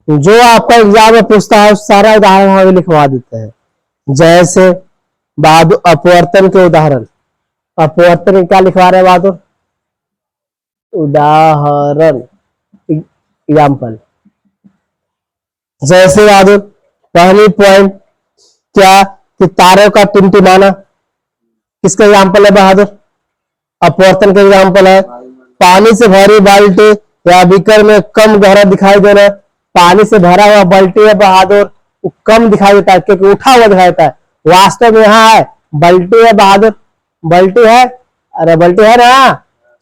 जो आपका एग्जाम में पूछता है सारा उदाहरण हमें लिखवा देते हैं। जैसे बहादुर अपवर्तन के उदाहरण, अपवर्तन में क्या लिखवा रहे हैं बहादुर? उदाहरण, एग्जाम्पल। जैसे बहादुर पहली पॉइंट क्या कि तारों का टिमटिमाना, किसका एग्जाम्पल है बहादुर? अपवर्तन का एग्जाम्पल है। पानी से भरी बाल्टी या बीकर में कम गहरा दिखाई देना, पानी से भरा हुआ बाल्टी है बहादुर, वो कम दिखाई देता है क्योंकि उठा हुआ दिखाई देता है। वास्तव में यहाँ है बाल्टी है बहादुर, बाल्टी है, अरे बाल्टी है ना,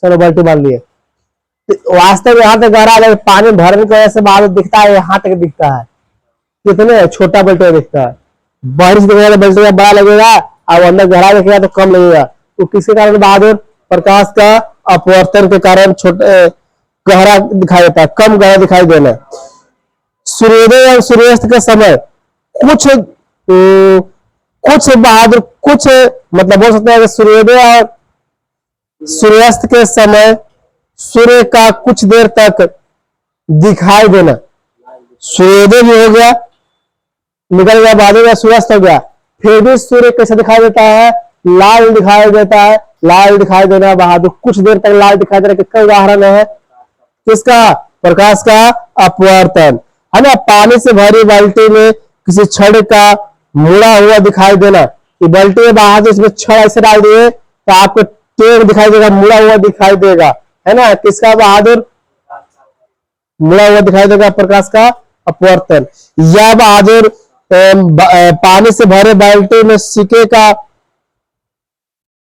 चलो बाल्टी मान लिए। तो वास्तव में यहाँ तक गहरा है, पानी भरने की वजह से बहादुर दिखता है, यहाँ तक दिखता है, कितने छोटा बाल्टी दिखता है। बारिश दिखेगा तो बाल्टी का बड़ा लगेगा, और अंदर गहरा दिखेगा तो कम लगेगा। तो किसके कारण बहादुर? प्रकाश का अपवर्तन के कारण छोटे गहरा दिखाई देता है, कम गहरा दिखाई देना। सूर्योदय और सूर्यास्त के समय कुछ बहादुर कुछ मतलब बोल सकते हैं कि सूर्योदय और सूर्यास्त के समय सूर्य का कुछ देर तक दिखाई देना, सूर्योदय भी हो गया, निकल गया बहादुर या सूर्यास्त हो गया, फिर भी सूर्य कैसे दिखाई देता है? लाल दिखाई देता है। लाल दिखाई देना बहादुर, कुछ देर तक लाल दिखाई देना, किसका उदाहरण है? किसका? प्रकाश का अपवर्तन, है ना। पानी से भरी बाल्टी में किसी छड़ का मुड़ा हुआ दिखाई देना, ये बाल्टी में बहादुर इसमें छड़ ऐसे डाल दिए तो आपको टेढ़ दिखाई देगा, मुड़ा हुआ दिखाई देगा, है ना। किसका बहादुर? मुड़ा हुआ दिखाई देगा, प्रकाश का अपवर्तन। या बहादुर पानी से भरे बाल्टी में सिक्के का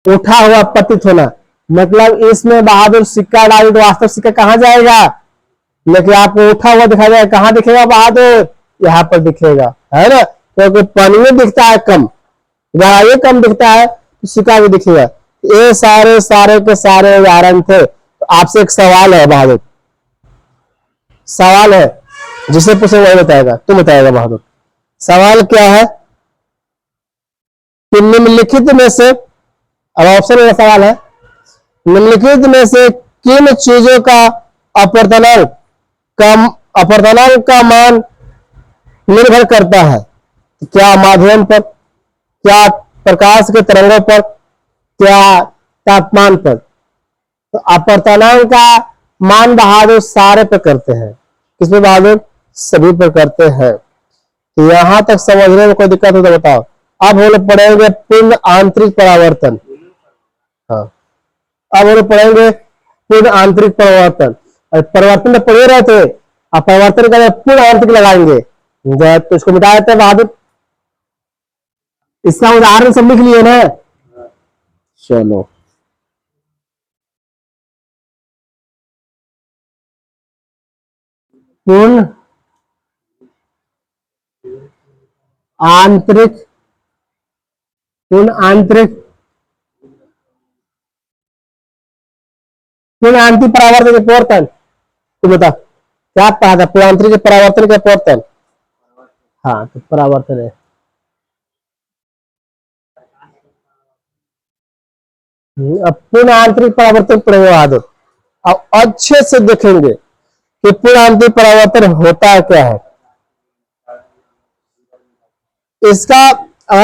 उठा हुआ पतित होना, मतलब इसमें बहादुर सिक्का डाले तो वास्तव सिक्का कहां जाएगा, लेकिन आपको उठा हुआ दिखाई देगा, कहां दिखेगा बहादुर? यहाँ पर दिखेगा, है ना। क्योंकि पानी में दिखता है कम, ये कम दिखता है तो सिक्का भी दिखेगा। ये सारे के सारे उदाहरण थे। तो आपसे एक सवाल है बहादुर, सवाल है, जिसे पूछे वही बताएगा, तुम बताएगा बहादुर। सवाल क्या है कि निम्नलिखित में से, अब ऑप्शन वाला सवाल है, निम्नलिखित में से किन चीजों का अपवर्तनांक का मान निर्भर करता है? क्या माध्यम पर, क्या प्रकाश के तरंगों पर, क्या तापमान पर? तो अपवर्तनांक का मान बहादुर सारे पे करते हैं, किसमें बहादुर? सभी पे करते हैं। तो यहां तक समझने में कोई दिक्कत हो तो बताओ। अब हम लोग पढ़ेंगे पूर्ण आंतरिक परावर्तन। हाँ, अब हम लोग पढ़ेंगे पूर्ण आंतरिक परिवर्तन। परिवर्तन में पढ़े रहे थे, अब परिवर्तन का पूर्ण आंतरिक लगाएंगे, तो इसको मिटा देते हैं बहादुर। इसका उदाहरण सब लिख लिए ना? चलो, पूर्ण आंतरिक, पूर्ण आंतरिक, पूर्ण आंतरिक परावर्तन के परिवर्तन। तू बता क्या पढ़ा था? पूर्ण आंतरिक परावर्तन के परिवर्तन। हाँ, तो परावर्तन है। अब पूर्ण आंतरिक परावर्तन पढ़ेंगे बहादुर। अब अच्छे से देखेंगे कि पूर्ण आंतरिक परावर्तन होता क्या है। इसका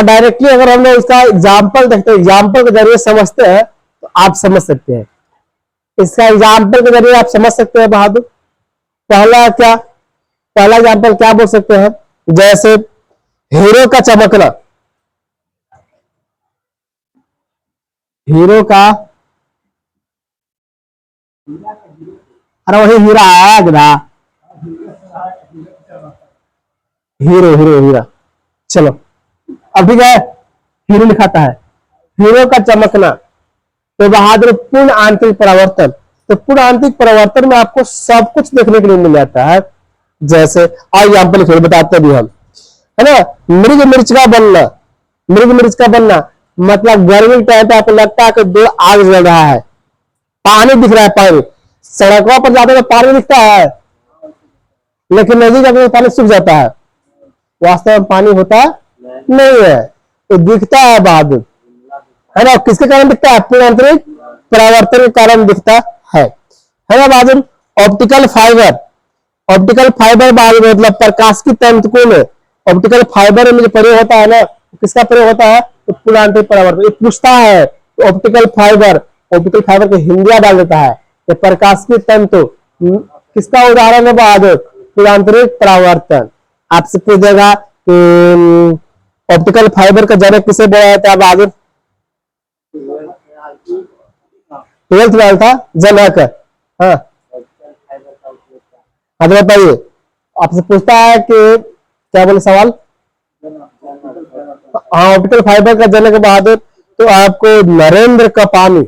डायरेक्टली अगर हम लोग इसका एग्जाम्पल देखते हैं, एग्जाम्पल के जरिए समझते हैं तो आप समझ सकते हैं। इसका एग्जाम्पल के जरिए आप समझ सकते हैं बहादुर। पहला क्या, पहला एग्जाम्पल क्या बोल सकते हैं? जैसे हीरो का चमकना, हीरो का, अरे वही हीरा है गधा, हीरो हीरो हीरा। चलो अब ठीक है, हीरो लिखाता है, हीरो का चमकना। तो बहादुर पूर्ण आंतरिक परावर्तन। तो पूर्ण आंतरिक परावर्तन में आपको सब कुछ देखने के लिए मिल जाता है। जैसे एग्जाम्पल फिर बताते भी हम, है ना? मृग मिर्च का बनना, मृग मिर्च का बनना मतलब गर्मी के टाइम पे आपको लगता है कि दूर आग जल रहा है, पानी दिख रहा है, पानी सड़कों पर जाते तो पानी दिखता है, लेकिन नदी जाते तो पानी सूख जाता है। वास्तव में पानी होता नहीं है, तो दिखता है बहादुर, है ना? किसके कारण दिखता है? पूर्ण आंतरिक परावर्तन के कारण दिखता है ना बहादुर? ऑप्टिकल फाइबर, ऑप्टिकल फाइबर बहादुर मतलब प्रकाश की तंतुओं में ऑप्टिकल फाइबर में जो प्रयोग होता है ना, किसका प्रयोग होता है? तो पूर्ण आंतरिक परावर्तन। ये पूछता है ऑप्टिकल फाइबर, ऑप्टिकल फाइबर की हिंदिया डाल देता है, ये प्रकाश की तंतु किसका उदाहरण है बहादुर? पूर्ण आंतरिक परावर्तन। आपसे पूछेगा कि ऑप्टिकल फाइबर का जनक किसे बोला जाता है बहादुर? 12th में था जनक। हाँ, हाँ तो बताइए, आपसे पूछता है कि क्या बोले सवाल? हाँ, ऑप्टिकल फाइबर का जनक बहादुर। तो आपको नरेंद्र कपानी,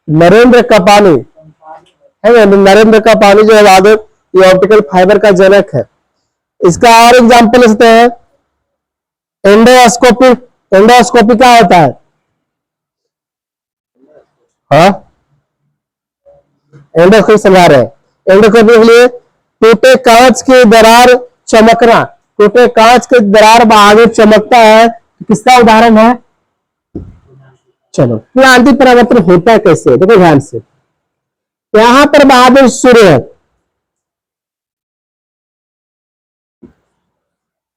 नरेंद्र कपानी है ना? नरेंद्र कपानी जो है बहादुर, ये ऑप्टिकल फाइबर का जनक है। इसका और एग्जाम्पल ले सकते हैं, एंडोस्कोपी। एंडोस्कोपी क्या होता है? हाँ, एंडोस्कोपी समझा रहे हैं। एंडोस्कोपी के लिए टूटे कांच की दरार चमकना, टूटे कांच की दरार बहादुर चमकता है, किसका उदाहरण है? चलो, आंतरिक परावर्तन होता कैसे, देखो ध्यान से। यहां पर बहादुर सूर्य है।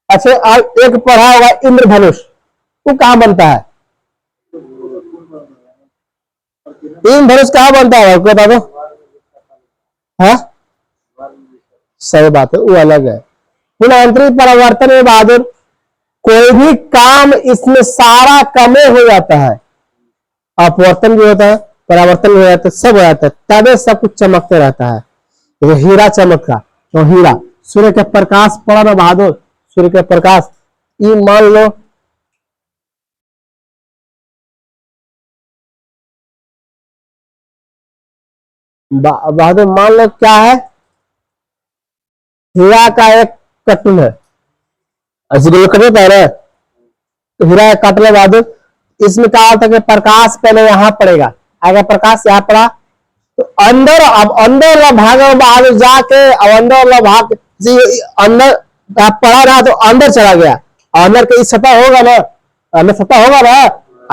अच्छा, अब एक पढ़ा होगा इंद्रधनुष, वो कहां बनता है? इंद्रधनुष कहां बनता है बता दो। हाँ, सही बात है, वो अलग है। पूर्ण आंतरिक परावर्तन में बहादुर कोई भी काम इसमें सारा कमे हो जाता है, अपवर्तन भी होता है, परावर्तन भी हो जाता है, सब हो जाता है, तबे सब कुछ चमकते रहता है। तो हीरा चमका, तो हीरा सूर्य के प्रकाश पड़ा ना बहादुर, सूर्य के प्रकाश, ये मान लो बहादुर, मान लो क्या है? हीरा का एक कटुन है, ऐसे कटुन है ना, तो हीरा का कटने बहादुर, इसमें क्या होता है कि प्रकाश पहले यहां पड़ेगा, अगर प्रकाश यहां पड़ा तो अंदर, अब अंदर वाला भाग बहादुर जाके, अब अंदर वाला भाग अंदर पड़ा रहा तो अंदर चला गया, अंदर कहीं सतह होगा ना, अंदर सतह होगा ना,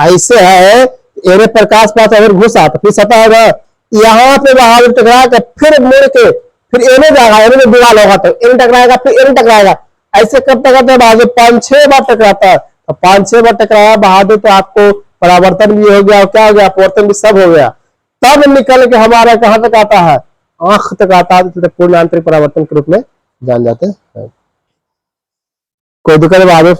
ऐसे है एरे प्रकाश पास अगर घुसा तो फिर सतह होगा, यहाँ पे बहादुर टकरा के फिर मुड़ के फिर एने जाएगा, एने में दीवार होगा तो एने टकराएगा, फिर एने टकराएगा, ऐसे करते करते बहादुर 5-6 बार टकराता है। तो 5-6 बार टकराया बहादुर तो आपको परावर्तन भी हो गया और क्या हो गया? अपवर्तन भी सब हो गया। तब निकल के हमारा कहां तक आता है, आंख तक आता है, तो पूर्ण आंतरिक परावर्तन के रूप में जान जाते हैं। कोई दिक्कत बहादुर?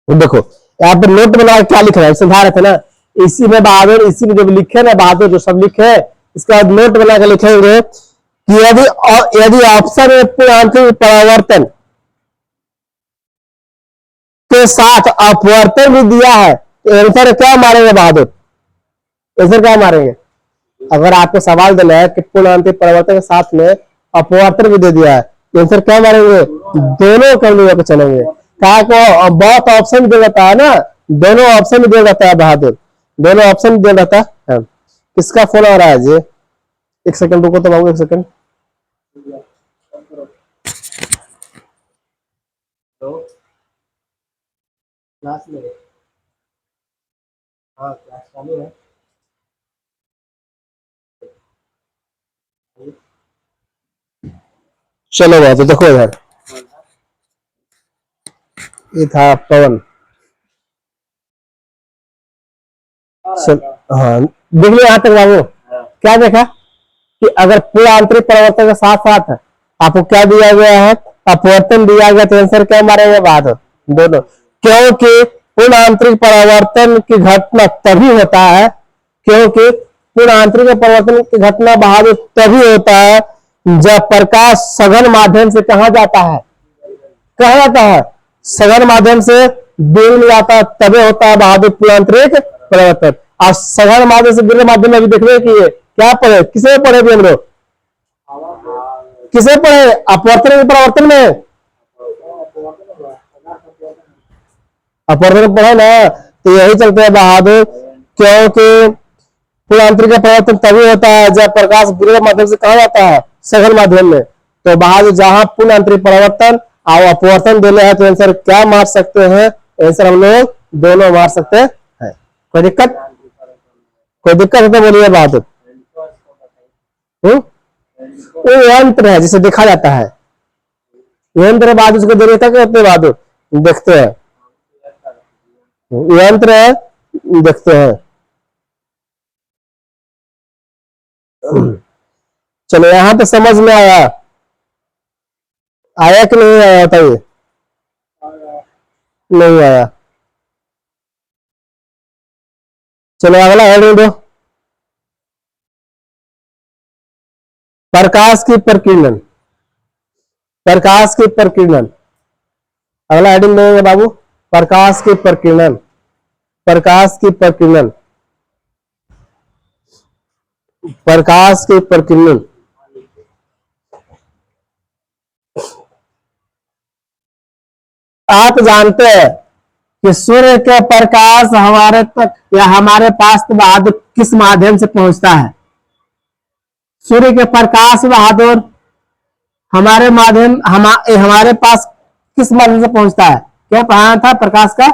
देखो यहाँ पर नोट बना क्या लिख रहा है, समझा रहे थे ना, इसी में बहादुर, इसी में जब लिखे ना बहादुर जो सब लिखे, इसके बाद नोट बना के लिखेंगे कि यदि ऑप्शन में पूर्ण आंतरिक परावर्तन के साथ अपवर्तन भी दिया है तो आंसर क्या मारेंगे बहादुर? आंसर क्या मारेंगे? अगर आपको सवाल देना है कि पूर्ण आंतरिक परावर्तन के साथ में अपवर्तन भी दे दिया है तो आंसर क्या मारेंगे? दोनों कर लेकर चलेंगे। कहा को बहुत ऑप्शन दे देता है ना, दोनों ऑप्शन दे देता है बहादुर, दोनों ऑप्शन दे देता है। किसका फोन आ रहा है जी? एक सेकंड रुको तो बाबू, एक सेकंड। क्लास में, हाँ क्लास चालू है। चलो बात देखो इधर, ये था पवन। हाँ देख लिया यहाँ तक बाबू? क्या देखा कि अगर पूरा आंतरिक परिवर्तन के साथ साथ आपको क्या दिया गया है, अपवर्तन दिया गया, तो आंसर क्या मारेंगे बाद? दोनों। क्योंकि पूर्ण आंतरिक परिवर्तन की घटना तभी होता है, क्योंकि पूर्ण आंतरिक परिवर्तन की घटना बहादुर तभी होता है जब प्रकाश सघन माध्यम से कहा जाता है, कहा जाता है सघन माध्यम से बीन में जाता है, तभी होता है बहादुर पूर्ण आंतरिक परिवर्तन। और सघन माध्यम से बीन माध्यम में भी देखने की है क्या पढ़े, किसे पढ़े थे हम लोग, किसे पढ़े? अपवर्तन के परिवर्तन में अपवर्तन पढ़े ना, तो यही चलते हैं बहादुर, क्योंकि पूर्ण आंतरिक परिवर्तन तभी होता है जब प्रकाश विकिरण माध्यम से कहा जाता है सघन माध्यम में। तो बहादुर जहां पूर्ण आंतरिक परिवर्तन और अपवर्तन देने हैं तो आंसर क्या मार सकते हैं? आंसर हम लोग दोनों मार सकते हैं। कोई दिक्कत? कोई दिक्कत है तो बोलिए बहादुर। वो यंत्र है जिसे देखा जाता है, यंत्र बाद उसको देने तक अपने बहादुर देखते हैं, यंत्र है देखते हैं। चलो यहां तो समझ में आया, आया कि नहीं आया बताइए? नहीं आया। चलो अगला हेडिंग दो, प्रकाश की प्रकीर्णन, प्रकाश की प्रकीर्णन। अगला हेडिंग देंगे बाबू, प्रकाश की प्रकीर्णन, प्रकाश की प्रकीर्णन, प्रकाश की प्रकीर्णन। आप जानते हैं कि सूर्य के प्रकाश हमारे तक या हमारे पास तो बहादुर किस माध्यम से पहुंचता है? सूर्य के प्रकाश बहादुर हमारे माध्यम हमारे पास किस माध्यम से पहुंचता है? क्या पढ़ाना था प्रकाश का?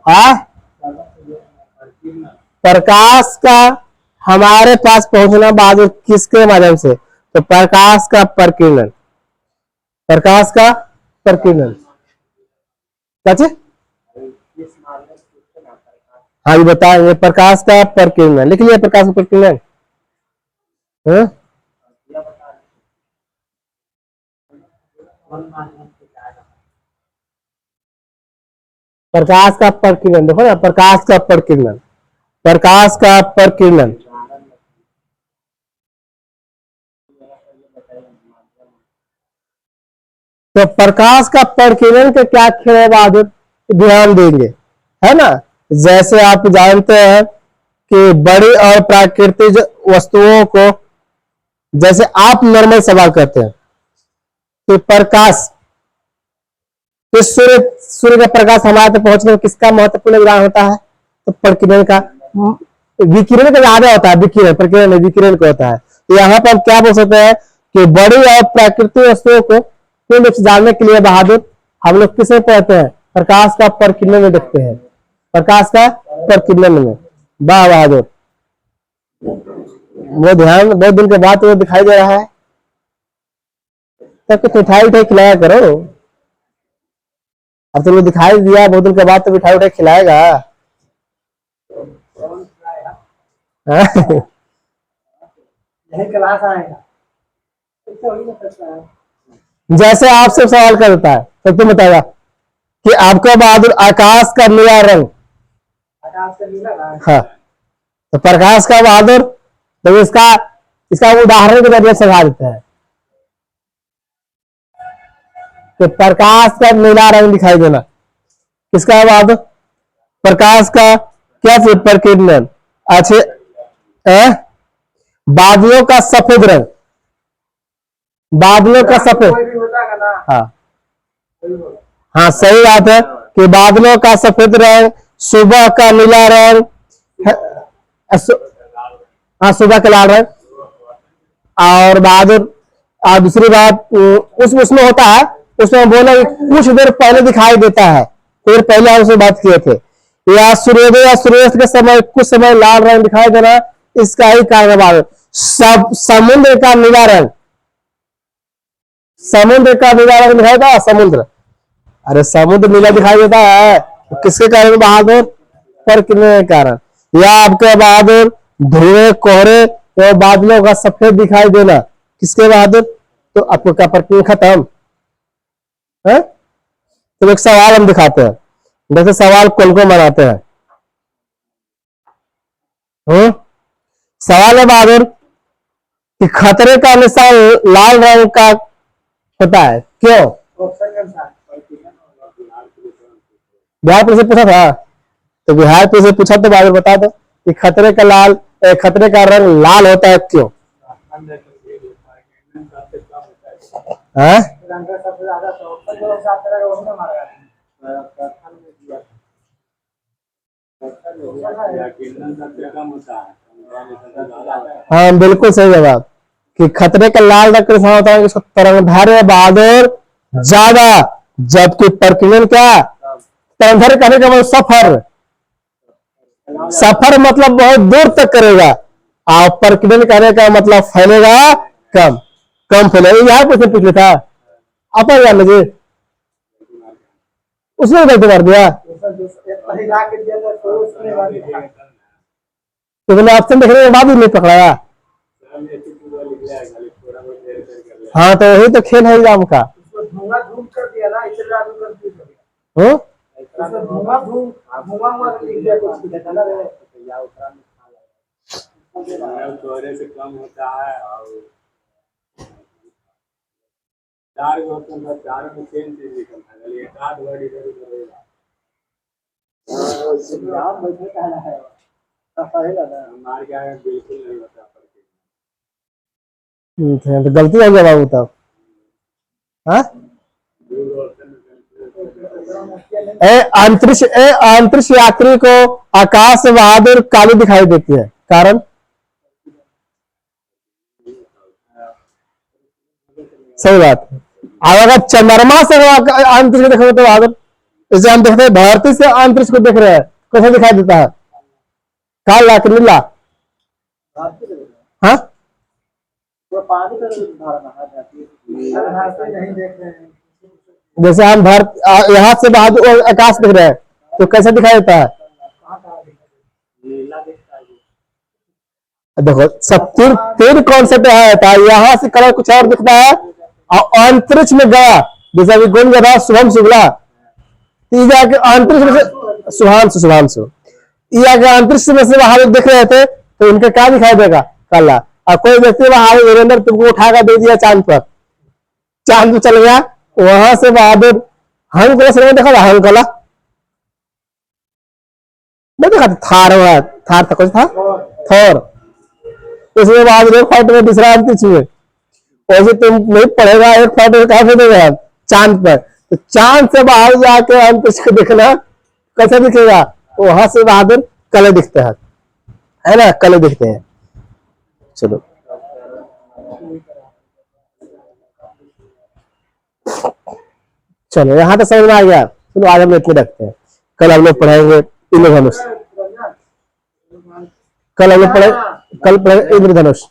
हाँ, प्रकाश का हमारे पास पहुंचना बहादुर किसके माध्यम से? तो प्रकाश का प्रकीर्णन, प्रकाश का प्रकीर्णन। क्या? हाँ ये बताएंगे, प्रकाश का प्रकीर्णन लिख लिया, प्रकाश का प्रकीर्णन। प्रकाश का प्रकीर्णन देखो ना, प्रकाश का प्रकीर्णन, प्रकाश का प्रकीर्णन। तो प्रकाश का प्रकीर्णन के क्या खेल है बहादुर, ध्यान देंगे, है ना। जैसे आप जानते हैं कि बड़ी और प्राकृतिक वस्तुओं को, जैसे आप नॉर्मल सवाल करते हैं कि प्रकाश, तो सूर्य का प्रकाश हमारे तक पहुंचने में किसका महत्वपूर्ण योगदान होता है? तो प्रकीर्णन का, विकिरण का ज्यादा होता है, विकिरण प्रकीर्णन विकिरण का होता है। तो यहाँ पर हम क्या बोल सकते हैं कि बड़ी और प्राकृतिक वस्तुओं को पूर्ण रूप से जानने के लिए बहादुर हम लोग किसे पढ़ते हैं? प्रकाश का प्रकीर्णन में देखते हैं, प्रकाश का प्रकीर्णन में। वाह बहादुर, वो ध्यान बहुत दिन के बाद वो दिखाई दे रहा है, तब कुछ उठाई उठाई खिलाया करो। अब तुमने दिखाई दिया, बहुत दिन के बाद तो मिठाई उठाई खिलाएगा। यही क्लास आएगा। जैसे आपसे सवाल करता है तो तुम बताएगा कि आपका बहादुर आकाश का नीला रंग, आकाश से नीला रंग। हाँ, तो प्रकाश का बहादुर, तो इसका इसका उदाहरण के जरिए समझा देते हैं कि प्रकाश का नीला रंग दिखाई देना किसका है बहादुर? प्रकाश का क्या चीज? प्रकीर्णन। अच्छे, बादलों का सफेद रंग, बादलों का सफेद, कोई भी होता है ना। हाँ वही बोला। हाँ सही बात है कि बादलों का सफेद रंग, सुबह का नीला रंग, हाँ सुबह का लाल रंग। और बहादुर, और दूसरी बात उसमें होता है, उसमें बोला कि कुछ देर पहले दिखाई देता है, फिर पहले हम उससे बात किए थे, या सूर्योदय या सूर्यास्त के समय कुछ समय लाल रंग दिखाई देना, इसका ही कारण बहादुर। सब समुद्र का नीला रंग, समुद्र का नीला रंग दिखाई देता है, समुद्र, अरे समुद्र नीला दिखाई देता है, तो किसके कारण बहादुर? प्रकीर्णन के कारण। या आपके बहादुर धुएं कोहरे तो बादलों का सफेद दिखाई देना, किसके बहादुर? तो आपको क्या प्रकीर्णन खत्म है? तो एक सवाल हम दिखाते हैं, जैसे सवाल कौन को बनाते हैं। सवाल है बहादुर कि खतरे का निशान लाल रंग का होता है, क्यों? ऑप्शन के अनुसार। बिहार पुलिस से पूछा था, तो बिहार पुलिस से पूछा तो बहादुर बता दो कि खतरे का रंग लाल होता है, क्यों? हाँ? रंग का सबसे ज्यादा ऑप्शन जो साफ करेगा वही ना मारेगा। हाँ बिल्कुल सही जवाब कि खतरे का लाल रंग का निशान होता है, इसको तरंगधार्य बहादुर ज्यादा, जबकि प्रकीर्णन क्या? तरंगधार्य कहने का मतलब सफर, सफर मतलब बहुत दूर तक करेगा, और प्रकीर्णन कहने का मतलब फैलेगा कम, कम फैलेगा। यहाँ कुछ पूछ लेता अपन जान लीजिए, उसने गलती कर दिया, तो मैंने ऑप्शन देखने के बाद भी नहीं पकड़ाया। हाँ तो यही तो खेल है एग्जाम का। धुआं धूम कर दिया ना, इसलिए आदमी कंफ्यूज हो हम्म? गया। धुआं धूम धुआं लिख दिया कुछ भी ना रे। कोहरे से कम होता है और चार होता, चार में सेम चीज निकलता है, एक आध वर्ड इधर उधर होगा। आप बैठे कहना है सही लगा। हमारे क्या है, बिल्कुल नहीं होता तो गलती है जवाब तब। हाँ? अंतरिक्ष यात्री को आकाश से बहादुर काली दिखाई देती है, कारण? सही बात है। और अगर चंद्रमा से अंतरिक्ष देखोगे तो बहादुर, जैसे हम देखते हैं धरती से अंतरिक्ष को देख रहे हैं, कैसे दिखाई देता है? काला कि नीला? हाँ पानी का नहीं देख रहे हैं। जैसे हम यहाँ से बहादुर आकाश देख रहे हैं तो कैसे दिखाई देता है? देखो सब तीन कॉन्सेप्ट है, यहाँ से कलर कुछ और दिखता है, और अंतरिक्ष में गया, जैसे अभी गुण गया शुभम शुक्ला, जाके अंतरिक्ष में से शुभांशु अंतरिक्ष में से बाहर देख रहे थे, तो उनका क्या दिखाई देगा? काला। और कोई व्यक्ति बाहर वीरेंद्र तुमको उठाकर दे दिया चांद पर, चांद पे चल गया, वहां से बहादुर हंग कला देखा, हंग कला नहीं देखा, थार था, कुछ था थोर, उसमें बहादुर एक फाइट में दूसरा अंतरिक्ष में, वैसे तुम नहीं पढ़ेगा एक फाइट में कहा देगा चांद पर, तो चांद से बाहर जाके अंतरिक्ष को देखना कैसे दिखेगा? वहां से बहादुर कले दिखते हैं, है ना, कले दिखते हैं। चलो चलो यहाँ तो समझ में आ गया। चलो आज हम इतने रखते हैं, कल हम लोग पढ़ाएंगे इंद्रधनुष, कल पढ़ेंगे इंद्रधनुष।